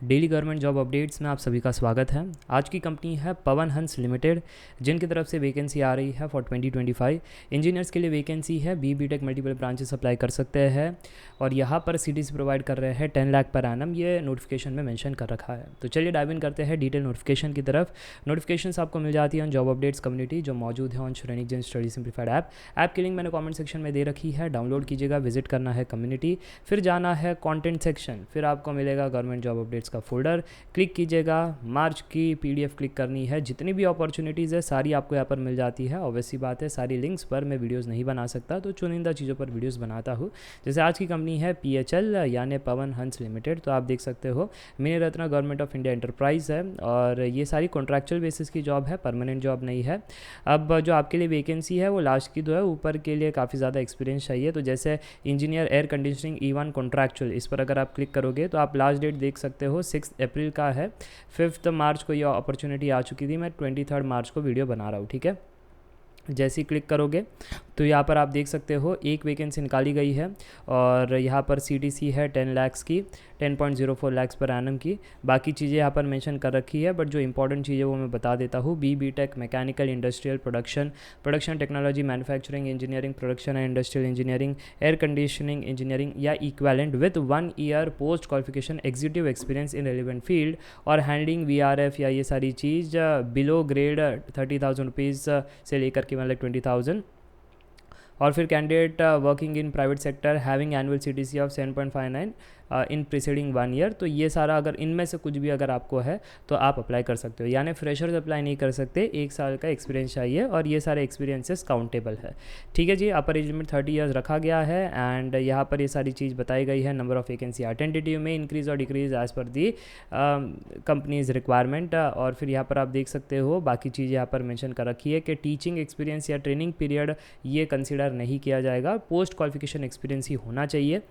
Daily government job updates में आप सभी का स्वागत है। आज की कंपनी है पवन हंस लिमिटेड, जिनकी तरफ से वैकेंसी आ रही है फॉर 2025। इंजीनियर्स के लिए वैकेंसी है। बी.टेक मल्टीपल ब्रांचेस अप्लाई कर सकते हैं और यहाँ पर सीटीसी प्रोवाइड कर रहे हैं 10 लाख पर एनम, ये नोटिफिकेशन में मेंशन कर रखा है। तो चलिए डाइव इन करते हैं डिटेल नोटिफिकेशन की तरफ। नोटिफिकेशंस आपको मिल जाती है ऑन जॉब अपडेट्स कम्युनिटी, जो मौजूद है ऑन श्रेणिक जन स्टडी सिंप्लीफाइड ऐप की लिंक मैंने कॉमेंट सेक्शन में दे रखी है। डाउनलोड कीजिएगा, विजिट करना है कम्युनिटी, फिर जाना है कॉन्टेंट सेक्शन, फिर आपको मिलेगा गवर्नमेंट जॉब अपडेट्स का फोल्डर, क्लिक कीजिएगा। मार्च की पीडीएफ क्लिक करनी है। जितनी भी अपॉर्चुनिटीज़ है सारी आपको यहाँ पर मिल जाती है। ऑब्वियसली बात है, सारी लिंक्स पर मैं वीडियोस नहीं बना सकता, तो चुनिंदा चीज़ों पर वीडियोस बनाता हूँ। जैसे आज की कंपनी है पीएचएल यानी पवन हंस लिमिटेड, तो आप देख सकते हो mini Ratna government of India enterprise है और ये सारी कॉन्ट्रैक्चुअल बेसिस की जॉब है, परमानेंट जॉब नहीं है। अब जो आपके लिए वैकेंसी है वो लास्ट की दो है, ऊपर के लिए काफ़ी ज़्यादा एक्सपीरियंस चाहिए। तो जैसे engineer air conditioning E1 contractual, इस पर अगर आप क्लिक करोगे तो आप लास्ट डेट देख सकते हो 6 अप्रैल का है। 5 मार्च को ये अपॉर्चुनिटी आ चुकी थी। मैं 23 मार्च को वीडियो बना रहा हूँ, ठीक है। जैसे ही क्लिक करोगे तो यहाँ पर आप देख सकते हो एक वैकेंसी निकाली गई है और यहाँ पर सीटीसी है 10 लाख की, 10.04 लाख पर एनम की। बाकी चीज़ें यहाँ पर मेंशन कर रखी है, बट जो इंपॉर्टेंट चीज़ है वो मैं बता देता हूँ। BTech mechanical industrial production technology, manufacturing engineering, production and industrial engineering, air conditioning engineering या equivalent with 1 year post qualification executive experience in relevant field और हैंडलिंग VRF या ये सारी चीज़ बिलो ग्रेड 30,000 रुपीज़ से लेकर के मतलब 20,000। और फिर candidate working in private sector having annual CTC of 7.59 in preceding 1 year. तो ये सारा अगर इनमें से कुछ भी अगर आपको है तो आप अप्लाई कर सकते हो, यानी फ्रेशर्स अप्लाई नहीं कर सकते। 1 साल का एक्सपीरियंस चाहिए और ये सारे एक्सपीरियंसेस काउंटेबल है, ठीक है जी। अपर एज लिमिट 30 ईयर्स रखा गया है एंड यहाँ पर ये सारी चीज़ बताई गई है। नंबर ऑफ वैकेंसी टेंटेटिव में इंक्रीज और डिक्रीज एज पर दी कंपनीज रिक्वायरमेंट। और फिर यहाँ पर आप देख सकते हो बाकी चीज़ यहाँ पर मेंशन कर रखी है कि टीचिंग एक्सपीरियंस या ट्रेनिंग पीरियड ये कंसिडर नहीं किया जाएगा, पोस्ट क्वालिफिकेशन एक्सपीरियंस ही होना चाहिए।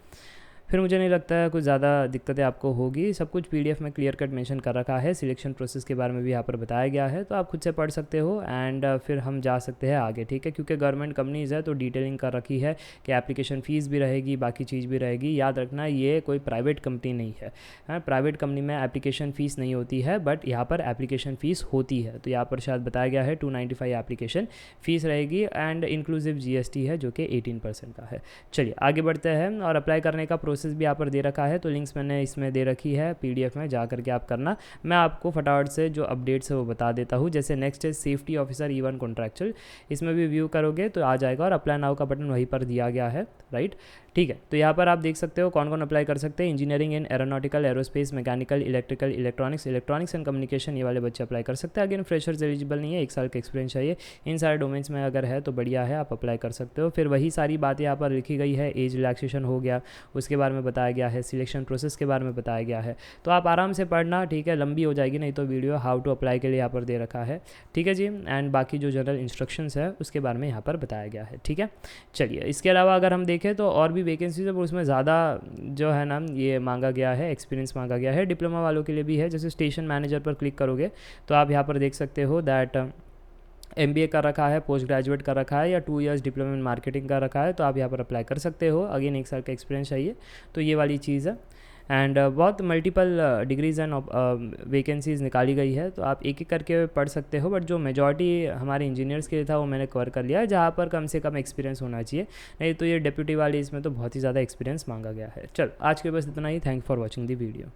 फिर मुझे नहीं लगता है कुछ ज़्यादा दिक्कतें आपको होगी। सब कुछ पीडीएफ में क्लियर कट मेंशन कर रखा है। सिलेक्शन प्रोसेस के बारे में भी यहाँ पर बताया गया है, तो आप खुद से पढ़ सकते हो एंड फिर हम जा सकते हैं आगे, ठीक है। क्योंकि गवर्नमेंट कंपनीज़ है तो डिटेलिंग कर रखी है कि एप्लीकेशन फ़ीस भी रहेगी, बाकी चीज़ भी रहेगी। याद रखना ये कोई प्राइवेट कंपनी नहीं है। प्राइवेट कंपनी में एप्लीकेशन फ़ीस नहीं होती है, बट यहाँ पर एप्लीकेशन फ़ीस होती है। तो यहाँ पर शायद बताया गया है 295 एप्लीकेशन फ़ीस रहेगी एंड इंक्लूसिव GST है जो कि 18% का है। चलिए आगे बढ़ते हैं और अप्लाई करने का प्रोसेस भी यहाँ पर दे रखा है। तो लिंक्स मैंने इसमें दे रखी है पीडीएफ में, जा करके आप करना। मैं आपको फटाफट से जो अपडेट्स है वो बता देता हूँ। जैसे नेक्स्ट है सेफ्टी ऑफिसर E1 कॉन्ट्रैक्चुअल, इसमें भी व्यू करोगे तो आ जाएगा और अप्लाई नाउ का बटन वहीं पर दिया गया है, राइट, ठीक है। तो यहाँ पर आप देख सकते हो कौन कौन अप्लाई कर सकते हैं। Engineering in aeronautical, aerospace, mechanical, electrical, electronics and communication, ये वाले बच्चे अप्लाई कर सकते हैं। अगेन फ्रेशर्स एलिजिबल नहीं है, 1 साल का एक्सपीरियंस चाहिए। इन सारे डोमेन्स में अगर है तो बढ़िया है, आप अप्लाई कर सकते हो। फिर वही सारी बातें यहाँ पर लिखी गई है। एज रिलैक्सेशन हो गया, उसके बारे में बताया गया है। सिलेक्शन प्रोसेस के बारे में बताया गया है। तो आप आराम से पढ़ना, ठीक है। लंबी हो जाएगी नहीं तो वीडियो। हाउ टू अप्लाई के लिए यहाँ पर दे रखा है, ठीक है जी। एंड बाकी जो जनरल इंस्ट्रक्शंस है उसके बारे में यहाँ पर बताया गया है, ठीक है। चलिए इसके अलावा अगर हम देखें तो और भी वैकेंसीज है, उसमें ज़्यादा जो है ना ये मांगा गया है, एक्सपीरियंस मांगा गया है। डिप्लोमा वालों के लिए भी है। जैसे स्टेशन मैनेजर पर क्लिक करोगे तो आप यहाँ पर देख सकते हो दैट MBA कर रखा है, पोस्ट ग्रेजुएट कर रखा है या 2 इयर्स डिप्लोमा इन मार्केटिंग कर रखा है, तो आप यहाँ पर अप्लाई कर सकते हो। अगेन 1 साल का एक्सपीरियंस चाहिए, तो ये वाली चीज़ है। एंड बहुत मल्टीपल डिग्रीज एंड वैकेंसीज निकाली गई है, तो आप एक एक करके पढ़ सकते हो। बट जो मेजॉरिटी हमारे इंजीनियर्स के लिए था वो मैंने कवर कर लिया है, जहाँ पर कम से कम एक्सपीरियंस होना चाहिए। नहीं तो ये डेप्यूटी वाली इसमें तो बहुत ही ज़्यादा एक्सपीरियंस मांगा गया है। चलो आज के बस इतना ही। Thank for watching the video.